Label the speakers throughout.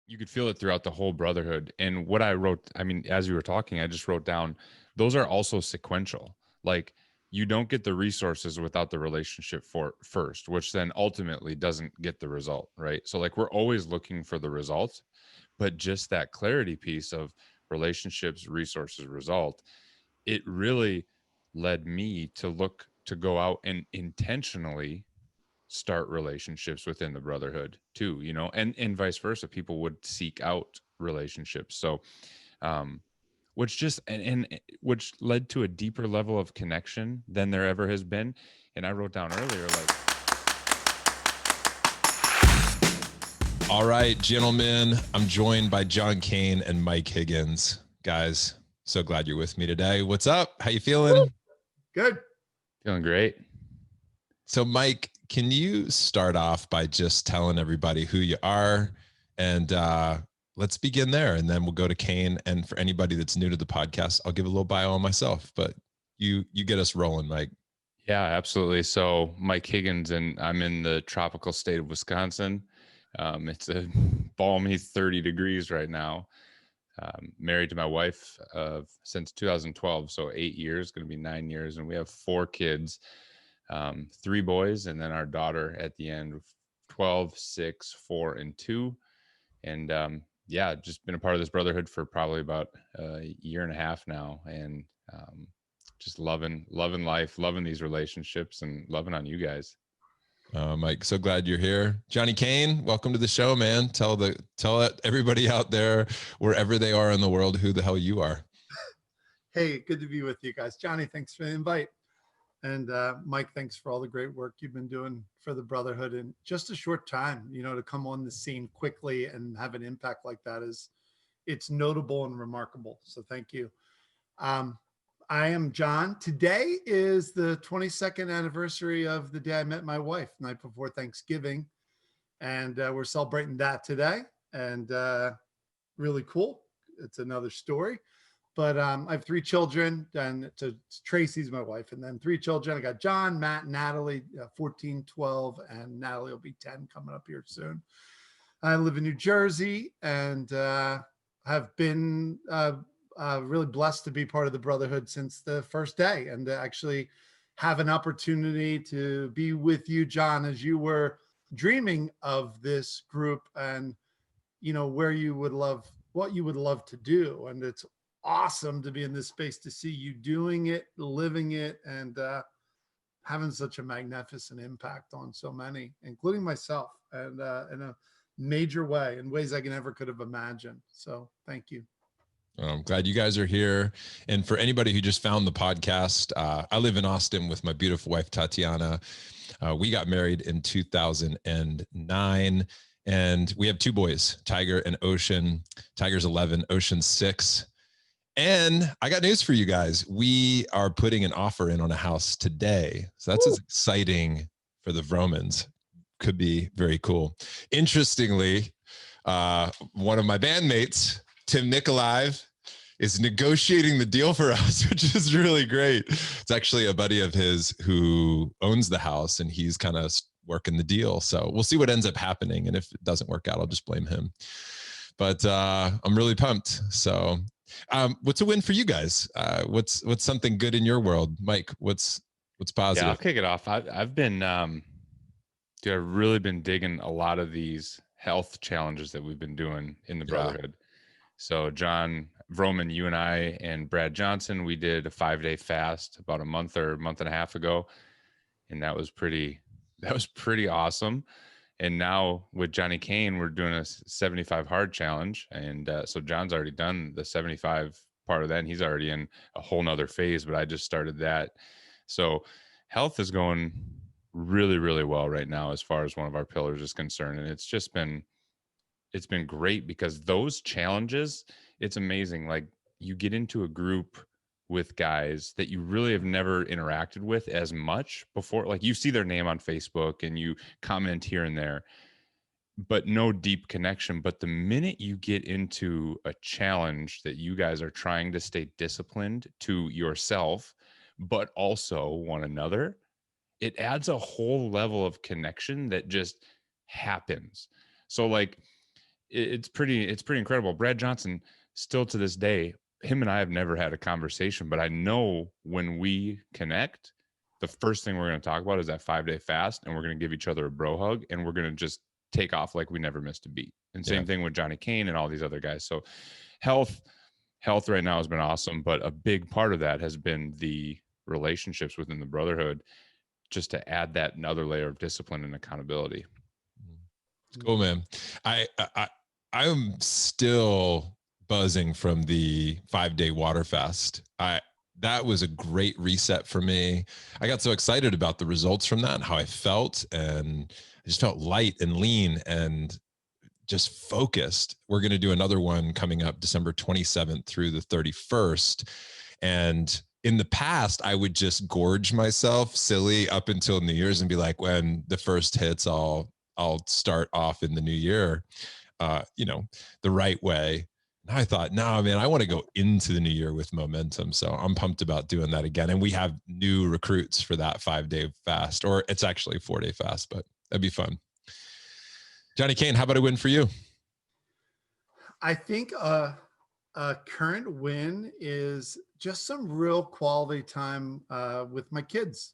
Speaker 1: You could feel it throughout the whole brotherhood. And what I wrote, I mean, as you were talking, I just wrote down, those are also sequential. Like, you don't get the resources without the relationship for first, which then ultimately doesn't get the result, right? So like we're always looking for the result, but just that clarity piece of relationships, resources, result, it really led me to look to go out and intentionally start relationships within the brotherhood too, and vice versa. People would seek out relationships. So um which just and which led to a deeper level of connection than there ever has been. And I wrote down earlier, like,
Speaker 2: All right, gentlemen, I'm joined by John Kane and Mike Higgins. Guys, so glad you're with me today. What's up? How you feeling?
Speaker 3: Good.
Speaker 1: feeling great.
Speaker 2: So, Mike, can you start off by just telling everybody who you are? And let's begin there, and then we'll go to Kane. And for anybody that's new to the podcast, I'll give a little bio on myself. But you get us rolling, Mike.
Speaker 1: Yeah, absolutely. So Mike Higgins, and I'm in the tropical state of Wisconsin. It's a balmy 30 degrees right now. Married to my wife since 2012, so 8 years, going to be 9 years, and we have 4 kids, 3 boys, and then our daughter at the end, 12, 6, 4, and 2. And yeah, just been a part of this brotherhood for probably about a year and a half now, and just loving life, loving these relationships, and loving on you guys.
Speaker 2: Mike, so glad you're here. Johnny Kane, welcome to the show, man. Tell everybody out there, wherever they are in the world, who the hell you are.
Speaker 3: Hey, good to be with you guys. Johnny, thanks for the invite. And Mike, thanks for all the great work you've been doing for the brotherhood in just a short time. To come on the scene quickly and have an impact like that it's notable and remarkable. So thank you. Um, I am John. Today is the 22nd anniversary of the day I met my wife, night before Thanksgiving. And we're celebrating that today. And really cool. It's another story. But I have 3 children, and Tracy's my wife, and then 3 children. I got John, Matt, Natalie, 14, 12, and Natalie will be 10 coming up here soon. I live in New Jersey, and have been really blessed to be part of the brotherhood since the first day, and to actually have an opportunity to be with you, John, as you were dreaming of this group, and what you would love to do. And it's awesome to be in this space, to see you doing it, living it, and having such a magnificent impact on so many, including myself, and in a major way, in ways I never could have imagined. So thank you.
Speaker 2: I'm glad you guys are here. And for anybody who just found the podcast, I live in Austin with my beautiful wife, Tatiana. We got married in 2009, and we have 2 boys, Tiger and Ocean. Tiger's 11, Ocean's 6. And I got news for you guys. We are putting an offer in on a house today. So that's as exciting for the Vromans. Could be very cool. Interestingly, one of my bandmates, Tim Nikolive, is negotiating the deal for us, which is really great. It's actually a buddy of his who owns the house, and he's kind of working the deal. So we'll see what ends up happening. And if it doesn't work out, I'll just blame him. But I'm really pumped. So what's a win for you guys? What's something good in your world? Mike, what's positive?
Speaker 1: Yeah, I'll kick it off. I've been, dude, I've really been digging a lot of these health challenges that we've been doing in the brotherhood. So John Vroman, you and I and Brad Johnson, we did a 5-day fast about a month and a half ago. And that was pretty awesome. And now with Johnny Kane, we're doing a 75 hard challenge. And so John's already done the 75 part of that, and he's already in a whole nother phase, but I just started that. So health is going really, really well right now as far as one of our pillars is concerned. And it's been great, because those challenges, it's amazing. Like, you get into a group with guys that you really have never interacted with as much before. Like, you see their name on Facebook and you comment here and there, but no deep connection. But the minute you get into a challenge that you guys are trying to stay disciplined to yourself, but also one another, it adds a whole level of connection that just happens. So like, it's pretty incredible. Brad Johnson, still to this day, him and I have never had a conversation, but I know when we connect, the first thing we're going to talk about is that 5-day fast, and we're going to give each other a bro hug, and we're going to just take off like we never missed a beat. And same thing with Johnny Kane and all these other guys. So health right now has been awesome, but a big part of that has been the relationships within the brotherhood, just to add that another layer of discipline and accountability.
Speaker 2: Cool, man. I'm still buzzing from the 5-day water fast. That was a great reset for me. I got so excited about the results from that and how I felt, and I just felt light and lean and just focused. We're going to do another one coming up December 27th through the 31st. And in the past, I would just gorge myself silly up until New Year's and be like, when the first hits, I'll start off in the new year, the right way. And I thought, no, man, I want to go into the new year with momentum. So I'm pumped about doing that again. And we have new recruits for that 5-day fast, or it's actually 4-day fast, but that'd be fun. Johnny Kane, how about a win for you?
Speaker 3: I think a current win is just some real quality time with my kids.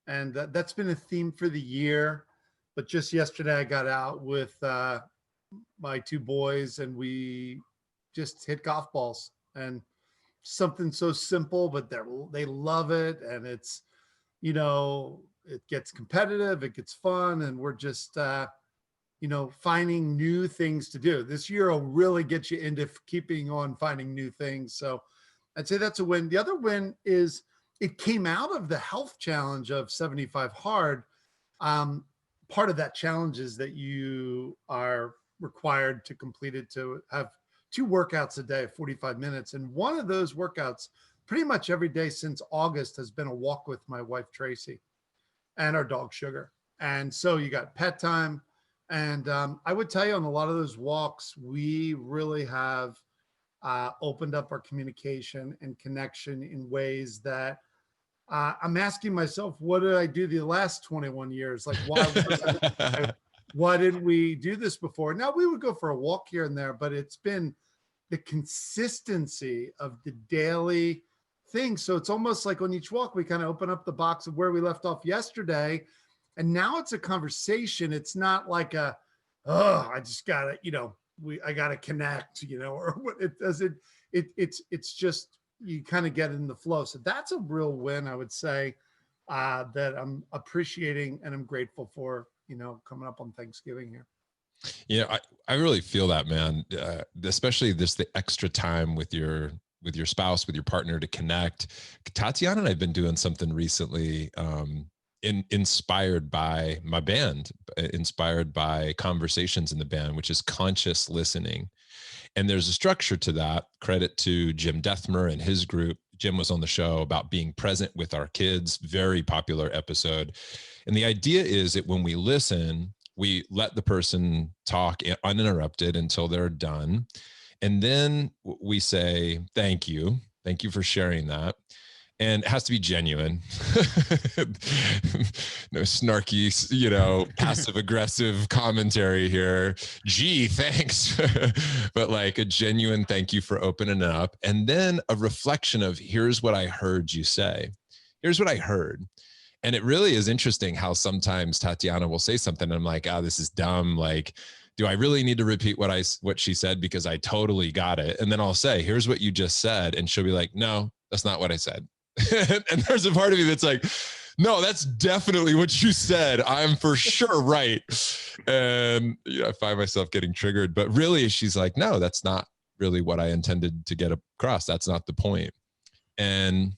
Speaker 3: And that's been a theme for the year. But just yesterday, I got out with my 2 boys, and we just hit golf balls. And something so simple, but they love it. And it's, it gets competitive, it gets fun, and we're just finding new things to do. This year will really get you into keeping on finding new things. So I'd say that's a win. The other win is it came out of the health challenge of 75 hard. Part of that challenge is that you are required to complete it, to have 2 workouts a day, 45 minutes. And one of those workouts pretty much every day since August has been a walk with my wife, Tracy, and our dog, Sugar. And so you got pet time. And I would tell you, on a lot of those walks, we really have opened up our communication and connection in ways that I'm asking myself, what did I do the last 21 years? Like, why didn't we do this before? Now, we would go for a walk here and there, but it's been the consistency of the daily thing. So it's almost like on each walk, we kind of open up the box of where we left off yesterday. And now it's a conversation. It's not like I just gotta, I gotta connect, or what it doesn't. It's just, you kind of get in the flow. So that's a real win, I would say, that I'm appreciating and I'm grateful for, coming up on Thanksgiving here.
Speaker 2: I really feel that, man, especially the extra time with your spouse, with your partner, to connect. Tatiana and I have been doing something recently, inspired by my band, inspired by conversations in the band, which is conscious listening. And there's a structure to that. Credit to Jim Dethmer and his group. Jim was on the show about being present with our kids, very popular episode. And the idea is that when we listen, we let the person talk uninterrupted until they're done. And then we say, thank you for sharing that. And it has to be genuine. No snarky, passive aggressive commentary here. Gee, thanks. But like a genuine thank you for opening it up. And then a reflection of, here's what I heard you say. Here's what I heard. And it really is interesting how sometimes Tatiana will say something and I'm like, this is dumb. Like, do I really need to repeat what she said? Because I totally got it. And then I'll say, here's what you just said. And she'll be like, no, that's not what I said. And there's a part of me that's like, no, that's definitely what you said. I'm for sure right. And I find myself getting triggered. But really, she's like, no, that's not really what I intended to get across. That's not the point. And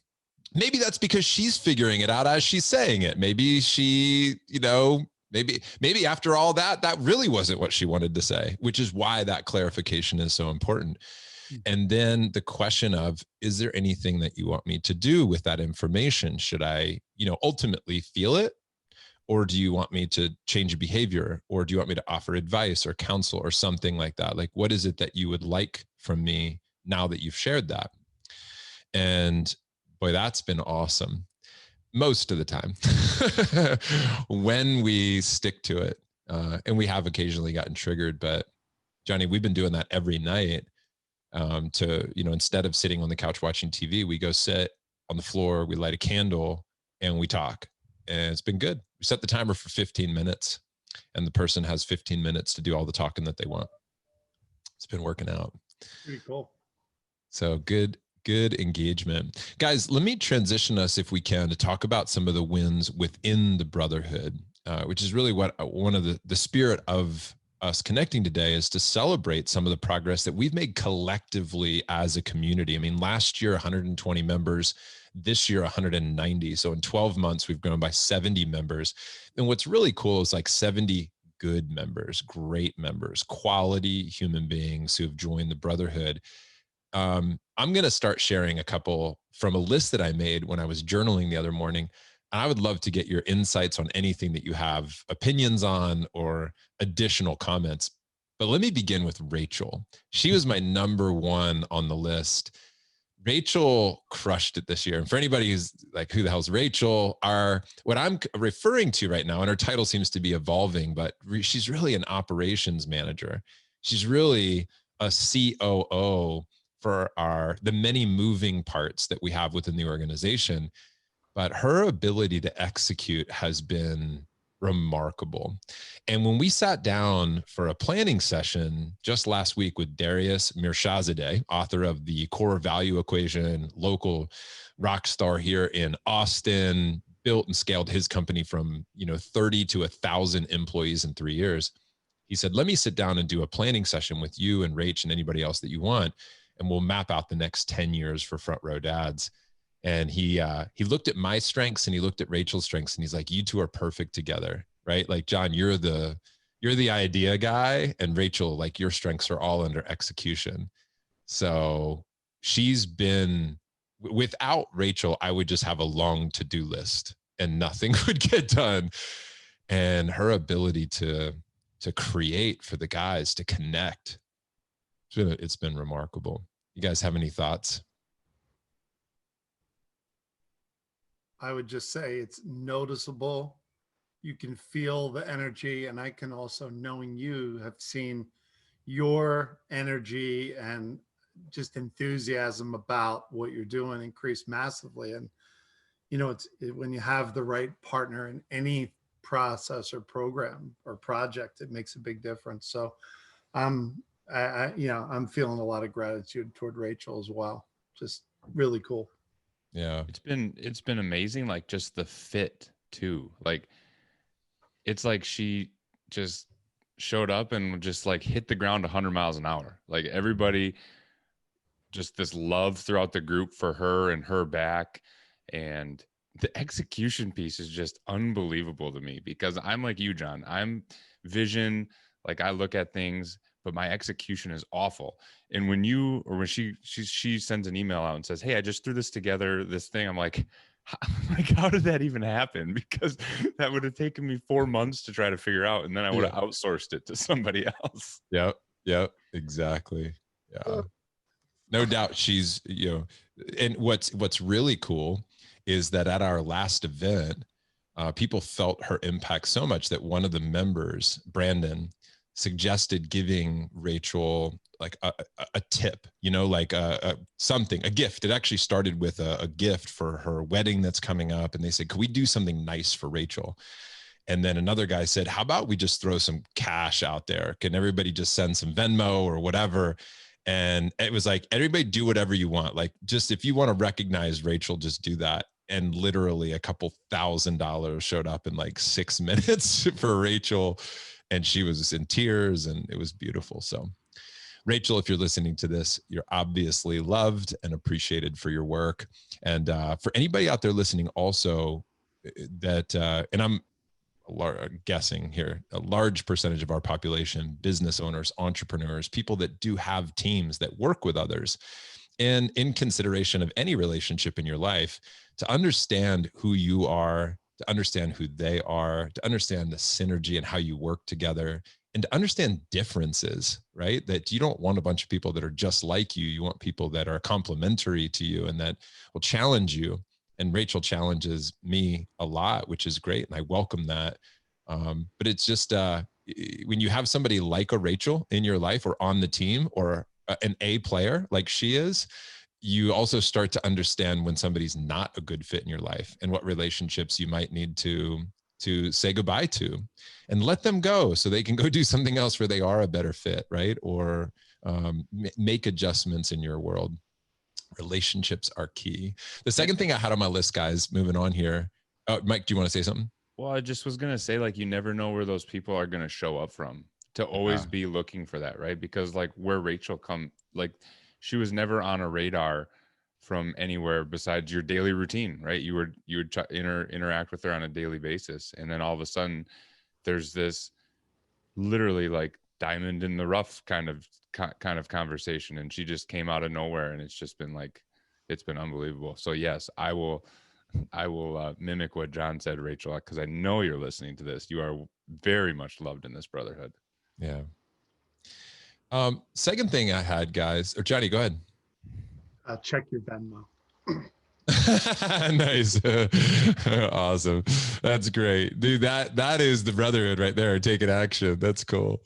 Speaker 2: maybe that's because she's figuring it out as she's saying it. Maybe she, maybe after all that really wasn't what she wanted to say, which is why that clarification is so important. And then the question of, is there anything that you want me to do with that information? Should I, ultimately feel it? Or do you want me to change a behavior? Or do you want me to offer advice or counsel or something like that? Like, what is it that you would like from me now that you've shared that? And boy, that's been awesome. Most of the time when we stick to it. And we have occasionally gotten triggered, but Johnny, we've been doing that every night. Instead of sitting on the couch watching TV, we go sit on the floor, we light a candle, and we talk. And it's been good. We set the timer for 15 minutes, and the person has 15 minutes to do all the talking that they want. It's been working out.
Speaker 3: Pretty cool.
Speaker 2: So good engagement. Guys, let me transition us, if we can, to talk about some of the wins within the brotherhood, which is really what one of the spirit of us connecting today is, to celebrate some of the progress that we've made collectively as a community. I mean, last year, 120 members, this year, 190. So in 12 months, we've grown by 70 members. And what's really cool is like 70 good members, great members, quality human beings who have joined the brotherhood. I'm going to start sharing a couple from a list that I made when I was journaling the other morning. And I would love to get your insights on anything that you have opinions on or additional comments. But let me begin with Rachel. She was my number one on the list. Rachel crushed it this year. And for anybody who's like, who the hell's Rachel? What I'm referring to right now, and her title seems to be evolving, but she's really an operations manager. She's really a COO for the many moving parts that we have within the organization. But her ability to execute has been remarkable. And when we sat down for a planning session just last week with Darius Mirshahzadeh, author of the Core Value Equation, local rock star here in Austin, built and scaled his company from 30 to 1,000 employees in 3 years. He said, let me sit down and do a planning session with you and Rach and anybody else that you want, and we'll map out the next 10 years for Front Row Dads. And he looked at my strengths and he looked at Rachel's strengths, and he's like, you two are perfect together, right? Like, John, you're the idea guy, and Rachel, like, your strengths are all under execution. So she's been, without Rachel, I would just have a long to-do list and nothing would get done. And her ability to create for the guys, to connect, it's been remarkable. You guys have any thoughts?
Speaker 3: I would just say it's noticeable. You can feel the energy, and I can also, knowing you, have seen your energy and just enthusiasm about what you're doing increase massively. And when you have the right partner in any process or program or project, it makes a big difference. So I'm feeling a lot of gratitude toward Rachel as well. Just really cool.
Speaker 2: Yeah.
Speaker 1: It's been amazing. Like, just the fit too. Like, it's like she just showed up and just like hit the ground 100 miles an hour. Like, everybody, just this love throughout the group for her and her back. And the execution piece is just unbelievable to me, because I'm like you, John. I'm vision. Like, I look at things, but my execution is awful. And when she sends an email out and says, hey, I just threw this together, this thing, I'm like, how did that even happen? Because that would have taken me 4 months to try to figure out, and then I would have outsourced it to somebody else.
Speaker 2: Yep, exactly. Yeah, no doubt. She's, and what's really cool is that at our last event, people felt her impact so much that one of the members, Brandon, suggested giving Rachel like a tip, like a gift. It actually started with a gift for her wedding that's coming up. And they said, could we do something nice for Rachel? And then another guy said, how about we just throw some cash out there? Can everybody just send some Venmo or whatever? And it was like, everybody do whatever you want. Like, just if you want to recognize Rachel, just do that. And literally a couple $1,000 showed up in like 6 minutes for Rachel. And she was in tears, and it was beautiful. So Rachel, if you're listening to this, you're obviously loved and appreciated for your work. And for anybody out there listening also, that, and I'm guessing here, a large percentage of our population, business owners, entrepreneurs, people that do have teams that work with others. And in consideration of any relationship in your life, to understand who you are, to understand who they are, to understand the synergy and how you work together, and to understand differences, right? That you don't want a bunch of people that are just like you. You want people that are complementary to you and that will challenge you. And Rachel challenges me a lot, which is great. And I welcome that. But it's just, when you have somebody like a Rachel in your life or on the team or an A player like she is, you also start to understand when somebody's not a good fit in your life and what relationships you might need to say goodbye to and let them go so they can go do something else where they are a better fit, right? Or make adjustments in your world. Relationships are key. The second thing I had on my list, guys, moving on here. Mike, do you want to say something?
Speaker 1: Well, I just was going to say, like, you never know where those people are going to show up from, to always be looking for that, right? Because like where Rachel like she was never on a radar from anywhere besides your daily routine, right? You would interact with her on a daily basis. And then all of a sudden there's this literally like diamond in the rough kind of conversation. And she just came out of nowhere. And it's just been like, it's been unbelievable. So yes, I will mimic what John said, Rachel, because I know you're listening to this. You are very much loved in this brotherhood.
Speaker 2: Yeah. Second thing I had, guys, or Johnny, go ahead.
Speaker 3: Check your Venmo.
Speaker 2: Nice. Awesome. That's great, dude. That is the brotherhood right there, taking action. That's cool.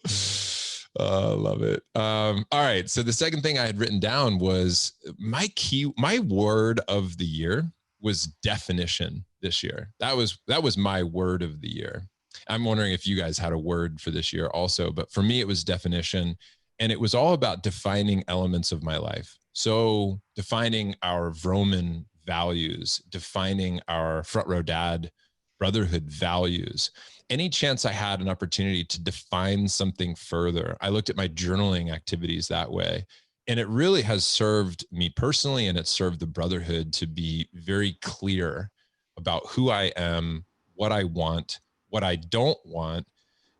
Speaker 2: Love it. All right, so the second thing I had written down was my word of the year was definition this year. That was my word of the year. I'm wondering if you guys had a word for this year also, but for me it was definition, and it was all about defining elements of my life. So defining our Vroman values, defining our Front Row Dad brotherhood values. Any chance I had an opportunity to define something further, I looked at my journaling activities that way. And it really has served me personally, and it served the brotherhood to be very clear about who I am, what I want, what I don't want.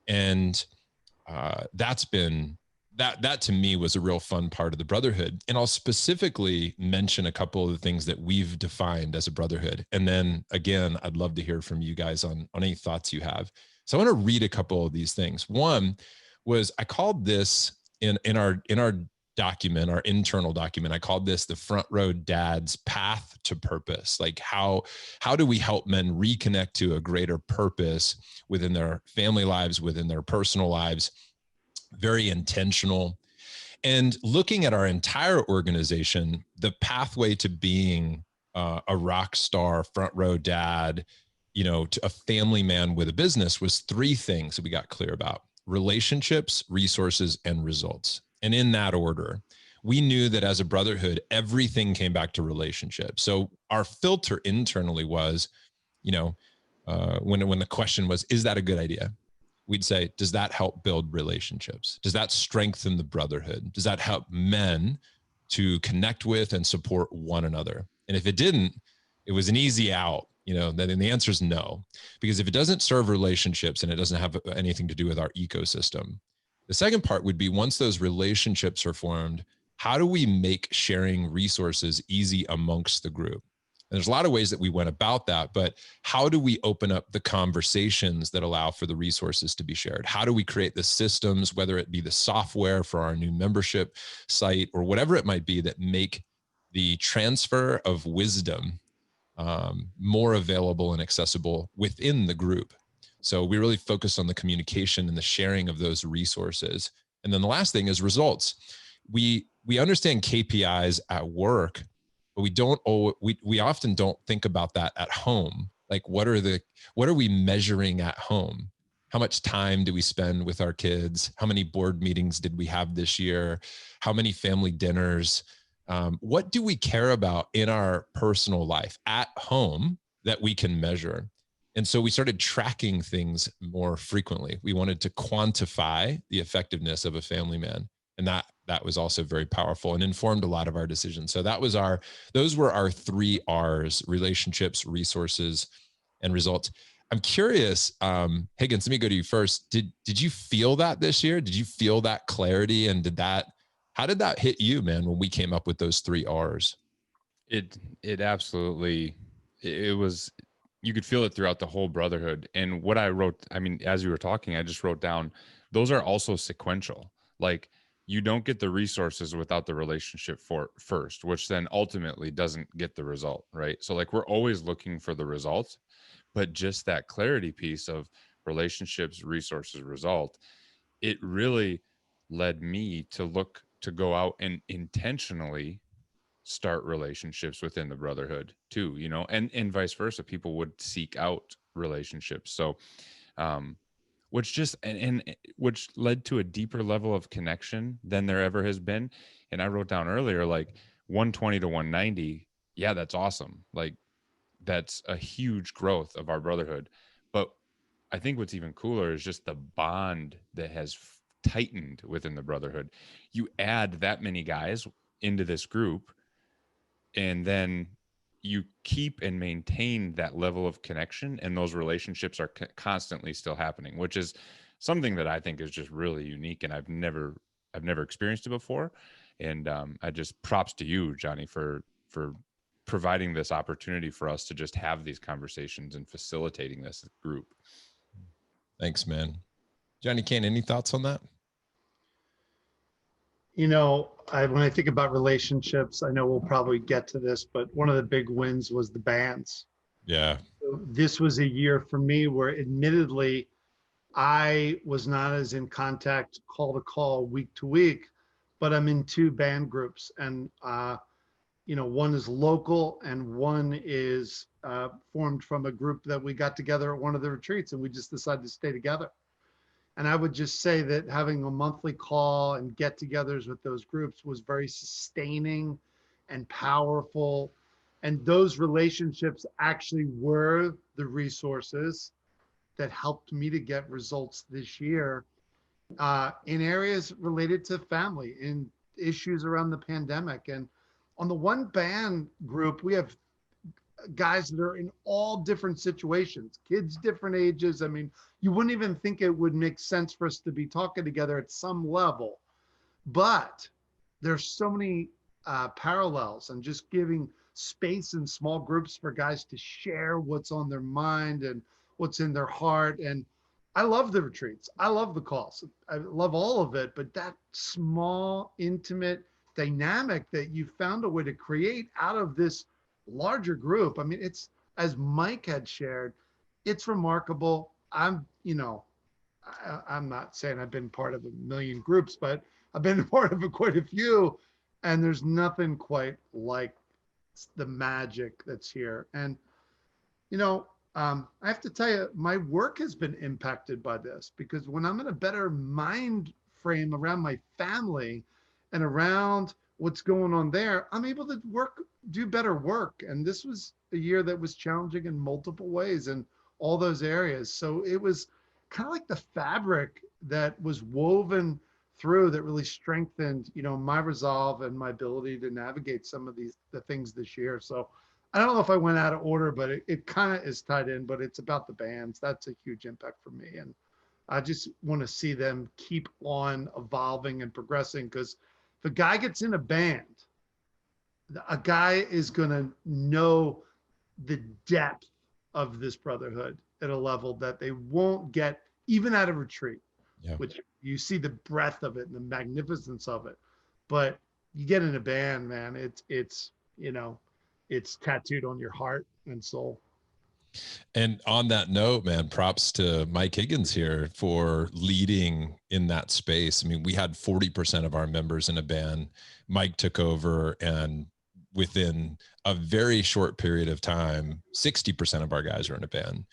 Speaker 2: And that's been, that to me was a real fun part of the brotherhood. And I'll specifically mention a couple of the things that we've defined as a brotherhood. And then again, I'd love to hear from you guys on any thoughts you have. So I want to read a couple of these things. One was, I called this in our document, our internal document, I called this the Front Row Dad's Path to Purpose. Like how do we help men reconnect to a greater purpose within their family lives, within their personal lives? Very intentional. And looking at our entire organization, the pathway to being a rock star, front row dad, to a family man with a business was three things that we got clear about: relationships, resources, and results. And in that order, we knew that as a brotherhood, everything came back to relationships. So our filter internally was, when the question was, is that a good idea? We'd say, does that help build relationships? Does that strengthen the brotherhood? Does that help men to connect with and support one another? And if it didn't, it was an easy out, then the answer is no. Because if it doesn't serve relationships and it doesn't have anything to do with our ecosystem, the second part would be, once those relationships are formed, how do we make sharing resources easy amongst the group? And there's a lot of ways that we went about that, but how do we open up the conversations that allow for the resources to be shared? How do we create the systems, whether it be the software for our new membership site or whatever it might be, that make the transfer of wisdom more available and accessible within the group? So we really focus on the communication and the sharing of those resources. And then the last thing is results. We understand KPIs at work, but we often don't think about that at home. Like, what are we measuring at home? How much time do we spend with our kids? How many board meetings did we have this year? How many family dinners? What do we care about in our personal life at home that we can measure? And so we started tracking things more frequently. We wanted to quantify the effectiveness of a family man. And that was also very powerful and informed a lot of our decisions. So those were our 3 R's: relationships, resources, and results. I'm curious, Higgins, let me go to you first. Did you feel that this year? Did you feel that clarity? And how did that hit you, man, when we came up with those 3 R's?
Speaker 1: It absolutely, it was, you could feel it throughout the whole brotherhood. And what I wrote, as you were talking, I just wrote down, those are also sequential. Like, you don't get the resources without the relationship first, which then ultimately doesn't get the result, right? So like, we're always looking for the results, but just that clarity piece of relationships, resources, result, it really led me to look to go out and intentionally start relationships within the brotherhood too, you know, and vice versa. People would seek out relationships. So um which just and which led to a deeper level of connection than there ever has been. And I wrote down earlier, like 120 to 190, yeah, that's awesome. Like that's a huge growth of our brotherhood. But I think what's even cooler is just the bond that has tightened within the brotherhood. You add that many guys into this group, and then you keep and maintain that level of connection, and those relationships are constantly still happening, which is something that I think is just really unique, and I've never experienced it before. And I just props to you, Johnny, for providing this opportunity for us to just have these conversations and facilitating this group.
Speaker 2: Thanks, man. Johnny Kane, any thoughts on that?
Speaker 3: You know, when I think about relationships, I know we'll probably get to this, but one of the big wins was the bands.
Speaker 2: Yeah.
Speaker 3: So this was a year for me where admittedly I was not as in contact call to call, week to week, but I'm in two band groups, and you know, one is local and one is formed from a group that we got together at one of the retreats, and we just decided to stay together. And I would just say that having a monthly call and get-togethers with those groups was very sustaining and powerful. And those relationships actually were the resources that helped me to get results this year in areas related to family, in issues around the pandemic. And on the one band group, we have guys that are in all different situations, kids different ages. I mean, you wouldn't even think it would make sense for us to be talking together at some level, but there's so many parallels, and just giving space in small groups for guys to share what's on their mind and what's in their heart. And I love the retreats, I love the calls, I love all of it, but that small intimate dynamic that you found a way to create out of this larger group. I mean, it's, as Mike had shared, it's remarkable. I'm, you know, I'm not saying I've been part of a million groups, but I've been part of quite a few, and there's nothing quite like the magic that's here. And, you know, I have to tell you, my work has been impacted by this, because when I'm in a better mind frame around my family and around what's going on there, I'm able to do better work. And this was a year that was challenging in multiple ways in all those areas. So it was kind of like the fabric that was woven through that really strengthened, you know, my resolve and my ability to navigate some of the things this year. So I don't know if I went out of order, but it kind of is tied in, but it's about the bands. That's a huge impact for me. And I just want to see them keep on evolving and progressing, because if a guy gets in a band, a guy is going to know the depth of this brotherhood at a level that they won't get even at a retreat, which you see the breadth of it and the magnificence of it. But you get in a band, man, it's, you know, it's tattooed on your heart and soul.
Speaker 2: And on that note, man, props to Mike Higgins here for leading in that space. I mean, we had 40% of our members in a band. Mike took over, and within a very short period of time, 60% of our guys are in a band.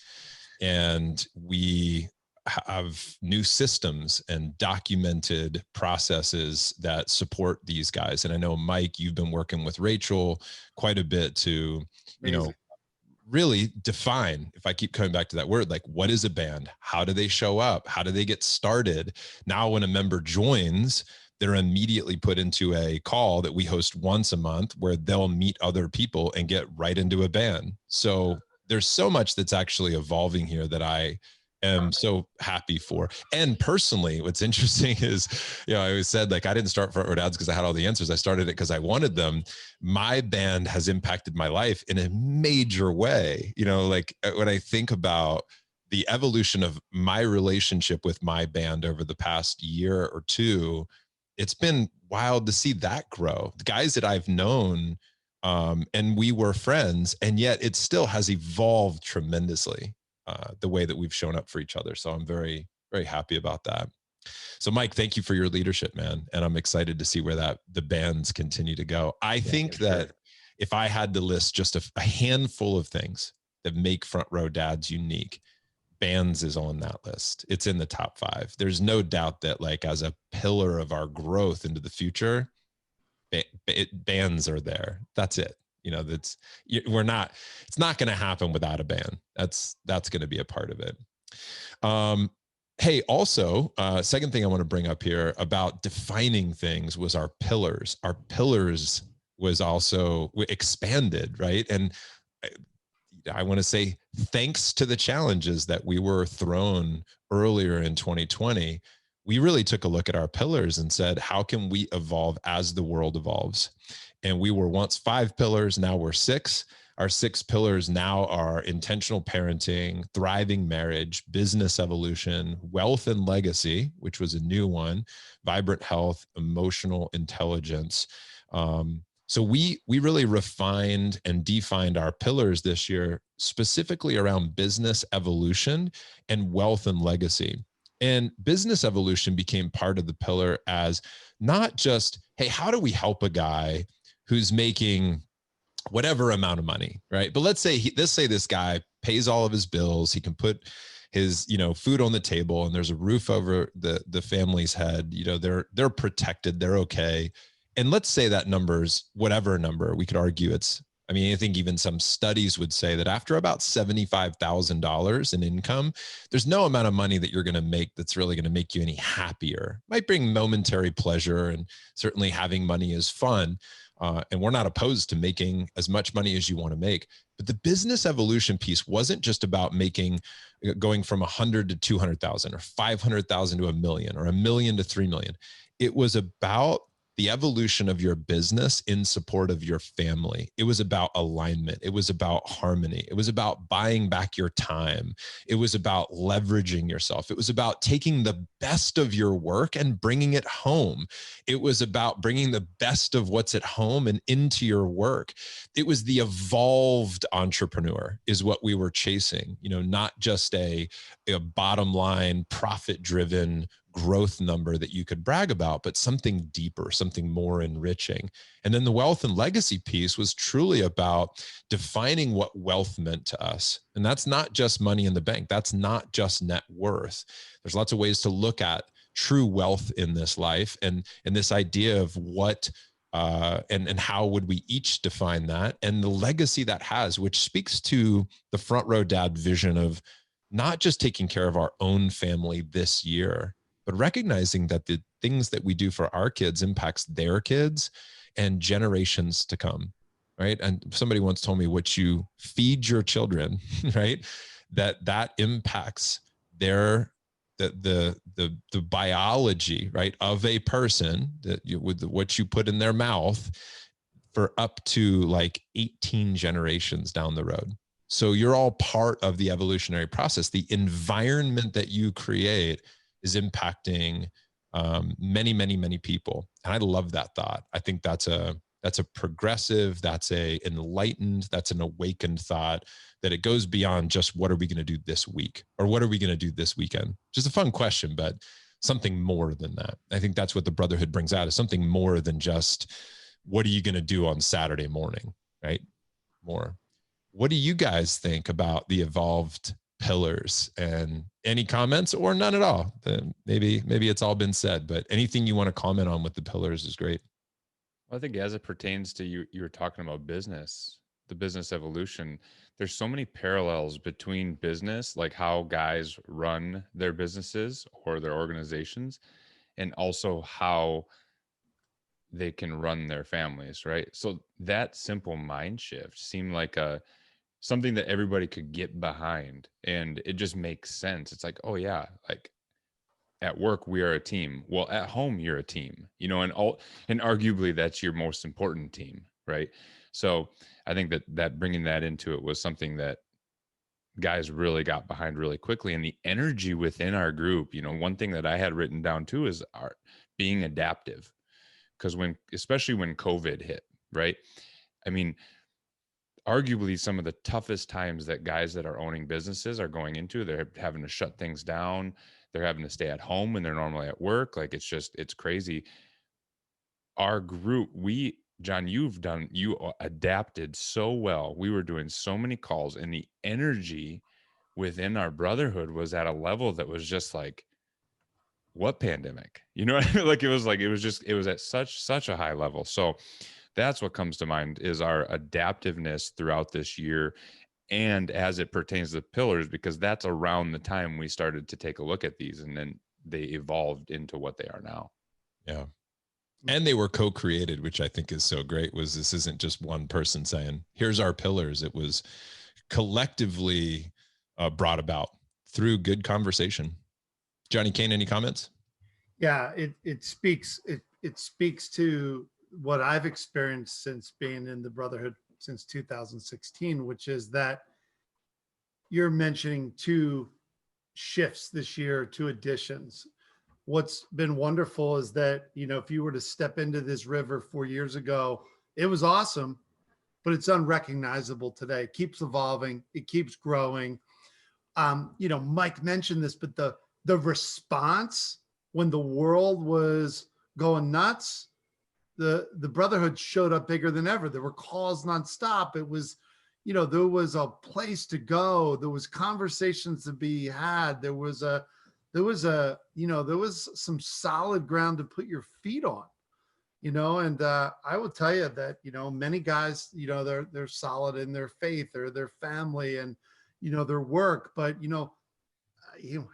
Speaker 2: And we have new systems and documented processes that support these guys. And I know, Mike, you've been working with Rachel quite a bit to, you know, really define, if I keep coming back to that word, like, what is a band? How do they show up? How do they get started? Now, when a member joins, they're immediately put into a call that we host once a month, where they'll meet other people and get right into a band. So there's so much that's actually evolving here that I am so happy for. And personally, what's interesting is, you know, I always said, like, I didn't start Front Row Dads because I had all the answers. I started it because I wanted them. My band has impacted my life in a major way. You know, like, when I think about the evolution of my relationship with my band over the past year or two, it's been wild to see that grow. The guys that I've known, and we were friends, and yet it still has evolved tremendously, the way that we've shown up for each other. So I'm very, very happy about that. So Mike, thank you for your leadership, man. And I'm excited to see where the bands continue to go. I think that if I had to list just a handful of things that make Front Row Dads unique, bands is on that list. It's in the top 5. There's no doubt that, like, as a pillar of our growth into the future, bands are there. That's it. You know, it's not going to happen without a band. That's going to be a part of it. Hey, also, second thing I want to bring up here about defining things was our pillars. Our pillars was also expanded, right? And I want to say thanks to the challenges that we were thrown earlier in 2020, we really took a look at our pillars and said, how can we evolve as the world evolves? And we were once 5 pillars, now we're 6. Our 6 pillars now are intentional parenting, thriving marriage, business evolution, wealth and legacy, which was a new one, vibrant health, emotional intelligence. So we really refined and defined our pillars this year, specifically around business evolution and wealth and legacy. And business evolution became part of the pillar as not just, hey, how do we help a guy who's making whatever amount of money, right? But let's say this guy pays all of his bills. He can put his, food on the table, and there's a roof over the family's head. They're protected. They're okay. And let's say that number's whatever number. We could argue I think even some studies would say that after about $75,000 in income, there's no amount of money that you're going to make that's really going to make you any happier. It might bring momentary pleasure, and certainly having money is fun. And we're not opposed to making as much money as you want to make. But the business evolution piece wasn't just about going from 100 to 200,000 or 500,000 to $1 million or $1 million to 3 million. It was about the evolution of your business in support of your family. It was about alignment. It was about harmony. It was about buying back your time. It was about leveraging yourself. It was about taking the best of your work and bringing it home. It was about bringing the best of what's at home and into your work. It was the evolved entrepreneur is what we were chasing, not just a bottom line, profit-driven growth number that you could brag about, but something deeper, something more enriching. And then the wealth and legacy piece was truly about defining what wealth meant to us. And that's not just money in the bank. That's not just net worth. There's lots of ways to look at true wealth in this life, and this idea of what and how would we each define that, and the legacy that has, which speaks to the Front Row Dad vision of not just taking care of our own family this year, but recognizing that the things that we do for our kids impacts their kids and generations to come, right? And somebody once told me, what you feed your children, right, that impacts the biology, right, of a person, with what you put in their mouth for up to like 18 generations down the road. So you're all part of the evolutionary process. The environment that you create is impacting many, many, many people. And I love that thought. I think that's a progressive, that's a enlightened, that's an awakened thought, that it goes beyond just what are we going to do this week or what are we going to do this weekend? Just a fun question, but something more than that. I think that's what the brotherhood brings out, is something more than just what are you going to do on Saturday morning, right? More. What do you guys think about the evolved pillars? And any comments, or none at all? Maybe it's all been said, but anything you want to comment on with the pillars is great.
Speaker 1: Well, I think as it pertains to you were talking about the business evolution, there's so many parallels between business, like how guys run their businesses or their organizations, and also how they can run their families, right? So that simple mind shift seemed like something that everybody could get behind, and it just makes sense. It's like, oh yeah, like at work we are a team. Well, at home you're a team, and arguably that's your most important team, right? So I think that bringing that into it was something that guys really got behind really quickly. And the energy within our group, one thing that I had written down too is being adaptive, because especially when COVID hit, right? I mean, arguably some of the toughest times that guys that are owning businesses are going into. They're having to shut things down. They're having to stay at home when they're normally at work. Like it's crazy. Our group, John, you adapted so well. We were doing so many calls, and the energy within our brotherhood was at a level that was just like, what pandemic? You know, like it was at such a high level. So that's what comes to mind is our adaptiveness throughout this year, and as it pertains to the pillars, because that's around the time we started to take a look at these, and then they evolved into what they are now.
Speaker 2: Yeah. And they were co-created, which I think is so great. Was this isn't just one person saying, here's our pillars. It was collectively brought about through good conversation. Johnny Kane, any comments?
Speaker 3: Yeah, it speaks to what I've experienced since being in the brotherhood since 2016, which is that you're mentioning 2 shifts this year, 2 additions. What's been wonderful is that, you know, if you were to step into this river 4 years ago, it was awesome, but it's unrecognizable today. It keeps evolving. It keeps growing. You know, Mike mentioned this, but the response when the world was going nuts, the brotherhood showed up bigger than ever. There were calls nonstop. It was, you know, there was a place to go. There was conversations to be had. There was some solid ground to put your feet on, you know, and I will tell you that, you know, many guys, you know, they're solid in their faith or their family and, you know, their work, but, you know,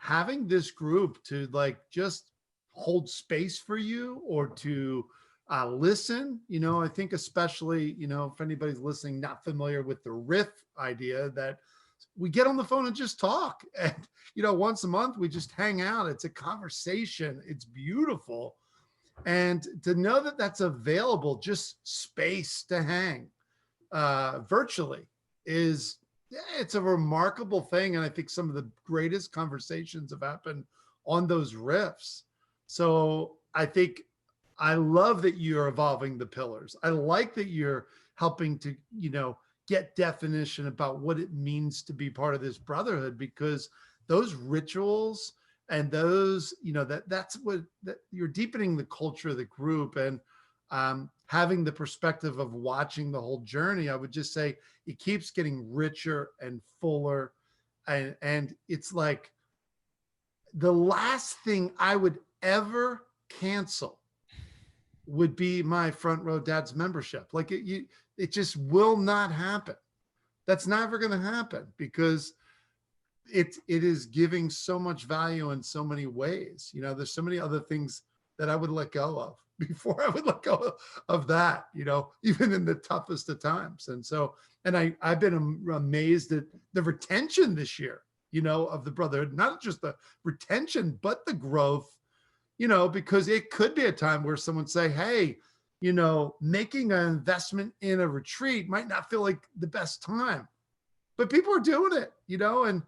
Speaker 3: having this group to like just hold space for you or to listen, you know, I think especially, you know, if anybody's listening, not familiar with the riff idea, that we get on the phone and just talk. And, you know, once a month, we just hang out. It's a conversation. It's beautiful. And to know that that's available, just space to hang virtually is, it's a remarkable thing. And I think some of the greatest conversations have happened on those riffs. So I love that you're evolving the pillars. I like that you're helping to, you know, get definition about what it means to be part of this brotherhood, because those rituals and those, you know, that's what that you're deepening the culture of the group. And having the perspective of watching the whole journey, I would just say it keeps getting richer and fuller. And it's like the last thing I would ever cancel would be my Front Row Dads membership. Like it just will not happen. That's never going to happen because it is giving so much value in so many ways. You know, there's so many other things that I would let go of before I would let go of that, you know, even in the toughest of times. And so, and I've been amazed at the retention this year, you know, of the brotherhood, not just the retention, but the growth, you know, because it could be a time where someone say, hey, you know, making an investment in a retreat might not feel like the best time, but people are doing it, you know, and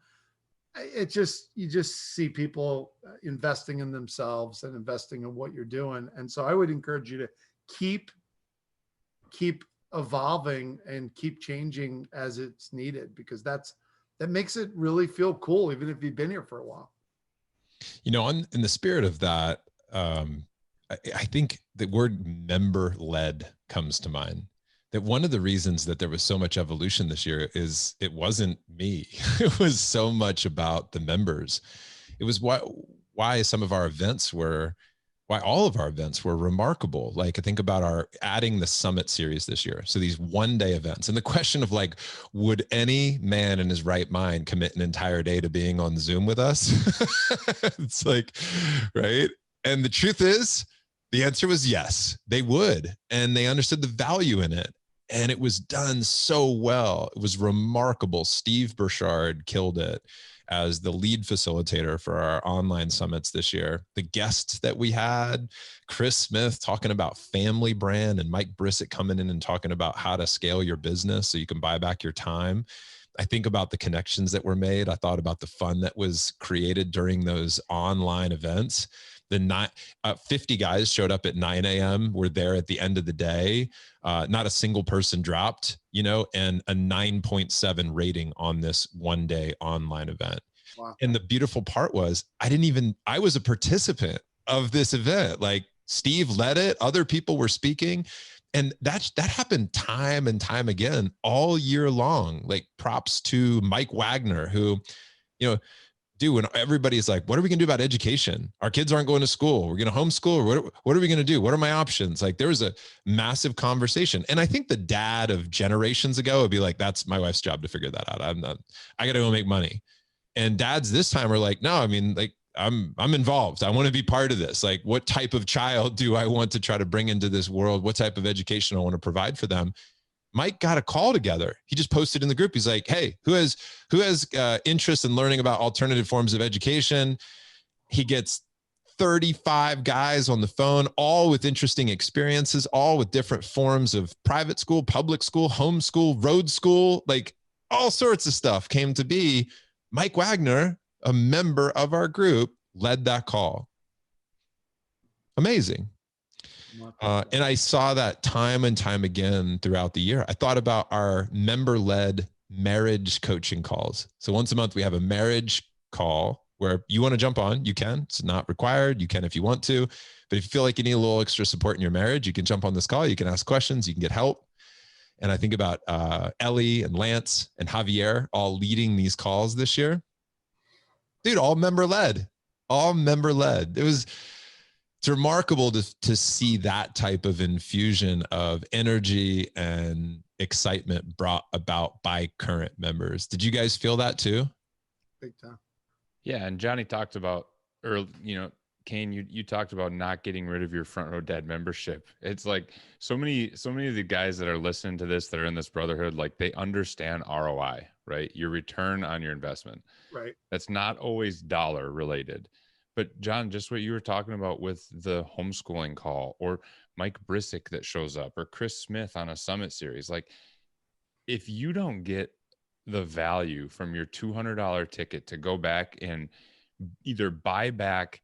Speaker 3: it just, you just see people investing in themselves and investing in what you're doing. And so I would encourage you to keep evolving and keep changing as it's needed, because that makes it really feel cool, even if you've been here for a while.
Speaker 2: You know, in the spirit of that, I think the word member-led comes to mind. That one of the reasons that there was so much evolution this year is it wasn't me. It was so much about the members. It was why some of our events were, why all of our events were remarkable. Like I think about our adding the summit series this year. So these one-day events, and the question of like, would any man in his right mind commit an entire day to being on Zoom with us? It's like, right? And the truth is, the answer was yes, they would. And they understood the value in it. And it was done so well. It was remarkable. Steve Burchard killed it as the lead facilitator for our online summits this year. The guests that we had, Chris Smith talking about family brand, and Mike Brissett coming in and talking about how to scale your business so you can buy back your time. I think about the connections that were made. I thought about the fun that was created during those online events. 50 guys showed up at 9 a.m. We're there at the end of the day. Not a single person dropped, you know, and a 9.7 rating on this one-day online event.
Speaker 3: Wow.
Speaker 2: And the beautiful part was I was a participant of this event. Like Steve led it, other people were speaking. And that happened time and time again all year long. Like props to Mike Wagner, who, dude, when everybody's like, what are we going to do about education? Our kids aren't going to school. We're going to homeschool. What are we going to do? What are my options? Like there was a massive conversation. And I think the dad of generations ago would be like, that's my wife's job to figure that out. I got to go make money. And dads this time are like, no, I mean, like I'm involved. I want to be part of this. Like what type of child do I want to try to bring into this world? What type of education I want to provide for them? Mike got a call together. He just posted in the group. He's like, hey, who has interest in learning about alternative forms of education? He gets 35 guys on the phone, all with interesting experiences, all with different forms of private school, public school, homeschool, road school, like all sorts of stuff came to be. Mike Wagner, a member of our group, led that call. Amazing. And I saw that time and time again throughout the year. I thought about our member-led marriage coaching calls. So once a month, we have a marriage call where you want to jump on, you can. It's not required. You can if you want to. But if you feel like you need a little extra support in your marriage, you can jump on this call. You can ask questions. You can get help. And I think about Ellie and Lance and Javier all leading these calls this year. Dude, all member-led. It's remarkable to see that type of infusion of energy and excitement brought about by current members. Did you guys feel that too?
Speaker 3: Big time.
Speaker 1: Yeah. And Johnny talked about, Kane, you talked about not getting rid of your front row dad membership. It's like so many of the guys that are listening to this, that are in this brotherhood, like they understand ROI, right? Your return on your investment.
Speaker 3: Right.
Speaker 1: That's not always dollar related. But John, just what you were talking about with the homeschooling call, or Mike Brisick that shows up, or Chris Smith on a summit series, like if you don't get the value from your $200 ticket to go back and either buy back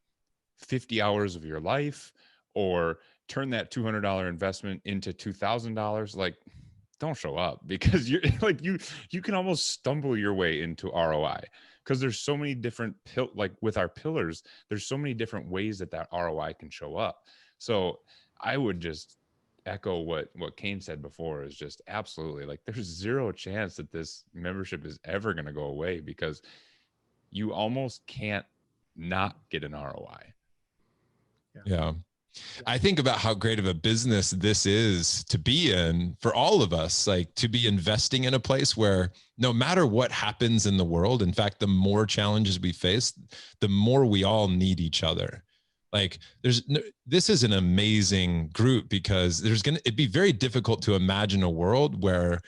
Speaker 1: 50 hours of your life or turn that $200 investment into $2,000, like don't show up, because you're like, you can almost stumble your way into ROI. Because there's so many different like with our pillars, there's so many different ways that ROI can show up. So I would just echo what Kane said before, is just absolutely, like there's zero chance that this membership is ever going to go away, because you almost can't not get an ROI.
Speaker 2: Yeah. I think about how great of a business this is to be in for all of us, like to be investing in a place where no matter what happens in the world, in fact, the more challenges we face, the more we all need each other. Like this is an amazing group, because it'd be very difficult to imagine a world where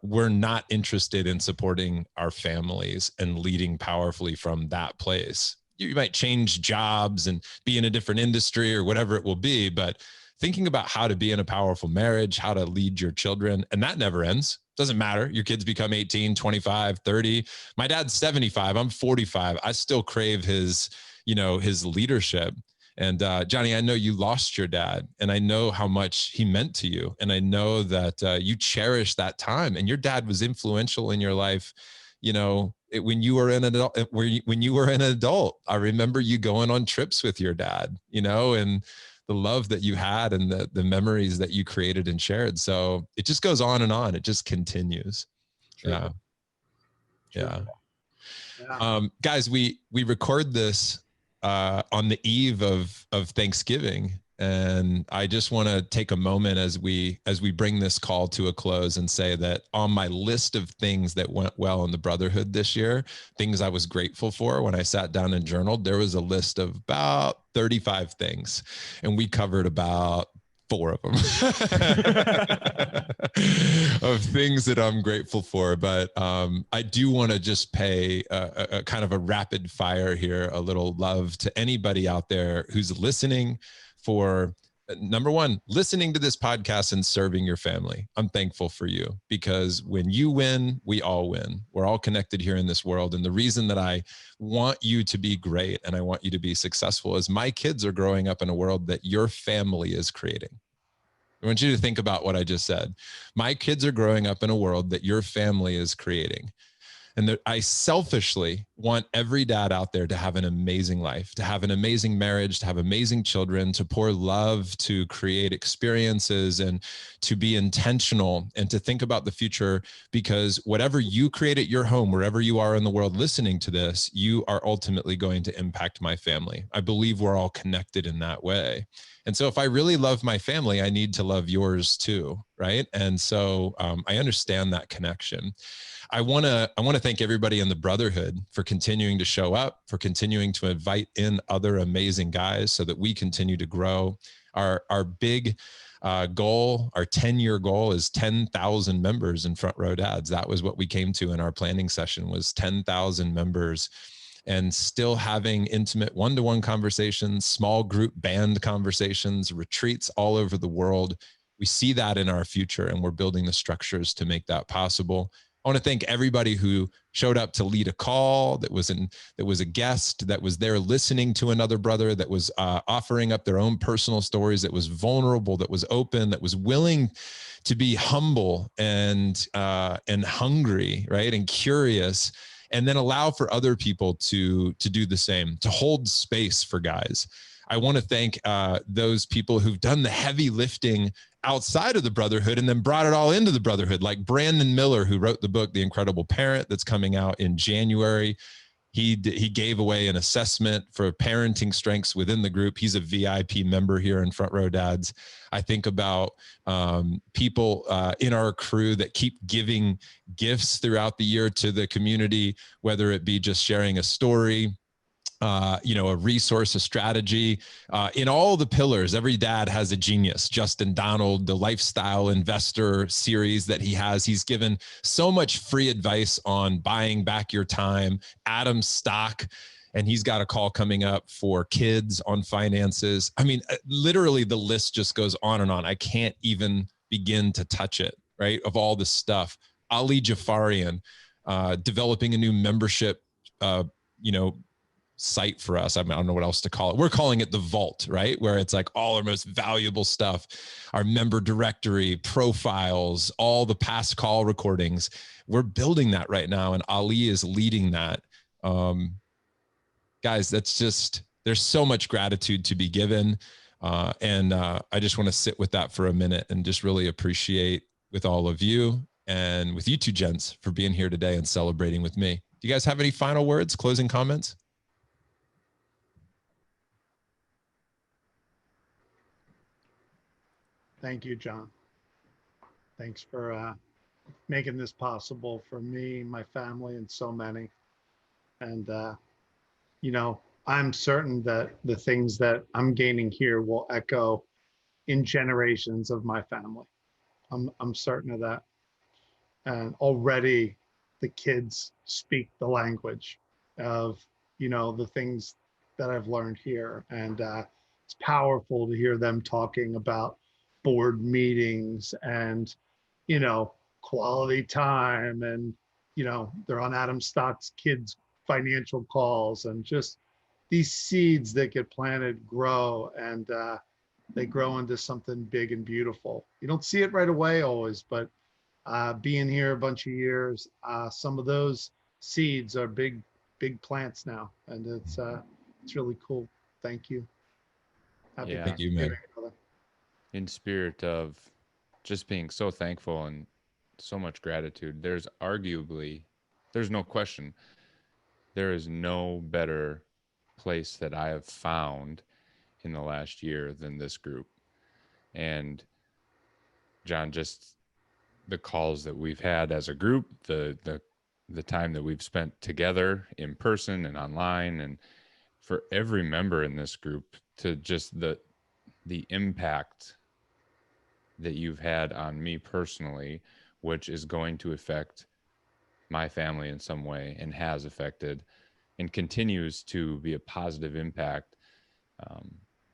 Speaker 2: we're not interested in supporting our families and leading powerfully from that place. You might change jobs and be in a different industry or whatever it will be, but thinking about how to be in a powerful marriage, how to lead your children, and that never ends. Doesn't matter. Your kids become 18, 25, 30. My dad's 75. I'm 45. I still crave his leadership. And Johnny, I know you lost your dad, and I know how much he meant to you. And I know that you cherish that time, and your dad was influential in your life. When you were an adult, I remember you going on trips with your dad, and the love that you had and the memories that you created and shared. So it just goes on and on. It just continues.
Speaker 3: True.
Speaker 2: Yeah.
Speaker 3: True.
Speaker 2: Yeah. Guys, we record this on the eve of Thanksgiving. And I just want to take a moment as we bring this call to a close and say that on my list of things that went well in the brotherhood this year, things I was grateful for when I sat down and journaled, there was a list of about 35 things, and we covered about 4 of them of things that I'm grateful for. But I do want to just pay a kind of a rapid fire here, a little love to anybody out there who's listening, for number one, listening to this podcast and serving your family. I'm thankful for you, because when you win, we all win. We're all connected here in this world. And the reason that I want you to be great and I want you to be successful is my kids are growing up in a world that your family is creating. I want you to think about what I just said. My kids are growing up in a world that your family is creating. And I selfishly want every dad out there to have an amazing life, to have an amazing marriage, to have amazing children, to pour love, to create experiences, and to be intentional and to think about the future, because whatever you create at your home, wherever you are in the world listening to this, you are ultimately going to impact my family. I believe we're all connected in that way. And so if I really love my family, I need to love yours too, right? And so I understand that connection. I want to thank everybody in the brotherhood for continuing to show up, for continuing to invite in other amazing guys so that we continue to grow. Our big goal, our 10-year goal is 10,000 members in Front Row Dads. That was what we came to in our planning session, was 10,000 members, and still having intimate one-to-one conversations, small group band conversations, retreats all over the world. We see that in our future, and we're building the structures to make that possible. I want to thank everybody who showed up to lead a call, that was a guest, that was there listening to another brother, that was offering up their own personal stories, that was vulnerable, that was open, that was willing to be humble and hungry, right, and curious, and then allow for other people to do the same, to hold space for guys. I want to thank those people who've done the heavy lifting outside of the brotherhood and then brought it all into the brotherhood, like Brandon Miller, who wrote the book, The Incredible Parent, that's coming out in January. He gave away an assessment for parenting strengths within the group. He's a VIP member here in Front Row Dads. I think about people in our crew that keep giving gifts throughout the year to the community, whether it be just sharing a story, a resource, a strategy, in all the pillars. Every dad has a genius. Justin Donald, the lifestyle investor series that he has, he's given so much free advice on buying back your time. Adam Stock, and he's got a call coming up for kids on finances. I mean, literally the list just goes on and on. I can't even begin to touch it, right? Of all this stuff. Ali Jafarian, developing a new membership, site for us. I don't know what else to call it. We're calling it the vault, right? Where it's like all our most valuable stuff, our member directory, profiles, all the past call recordings. We're building that right now, and Ali is leading that. Guys, that's just, there's so much gratitude to be given. And I just want to sit with that for a minute and just really appreciate with all of you and with you two gents for being here today and celebrating with me. Do you guys have any final words, closing comments?
Speaker 3: Thank you, John. Thanks for making this possible for me, my family, and so many. And, I'm certain that the things that I'm gaining here will echo in generations of my family. I'm certain of that. And already the kids speak the language of, the things that I've learned here. And it's powerful to hear them talking about board meetings and, quality time. And, they're on Adam Stock's kids' financial calls, and just these seeds that get planted grow, and they grow into something big and beautiful. You don't see it right away always, but being here a bunch of years, some of those seeds are big plants now, and it's really cool. Thank you. Happy
Speaker 2: Thank you, man.
Speaker 1: In spirit of just being so thankful and so much gratitude, there's no question, there is no better place that I have found in the last year than this group. And John, just the calls that we've had as a group, the time that we've spent together in person and online, and for every member in this group, to just the impact that you've had on me personally, which is going to affect my family in some way, and has affected and continues to be a positive impact.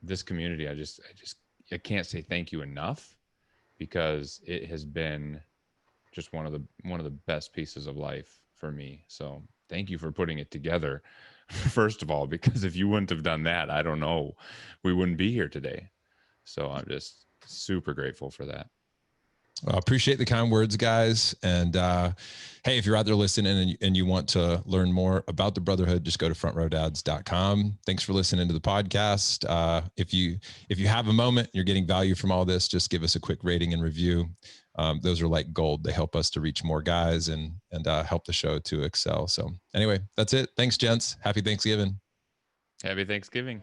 Speaker 1: This community, I can't say thank you enough, because it has been just one of the best pieces of life for me. So thank you for putting it together, first of all, because if you wouldn't have done that, I don't know, we wouldn't be here today. So I'm just super grateful for that.
Speaker 2: Appreciate the kind words, guys. And hey, if you're out there listening and you want to learn more about the Brotherhood, just go to frontrowdads.com. Thanks for listening to the podcast. If you have a moment, you're getting value from all this, just give us a quick rating and review. Those are like gold. They help us to reach more guys and help the show to excel. So anyway, that's it. Thanks, gents. Happy Thanksgiving.
Speaker 1: Happy Thanksgiving.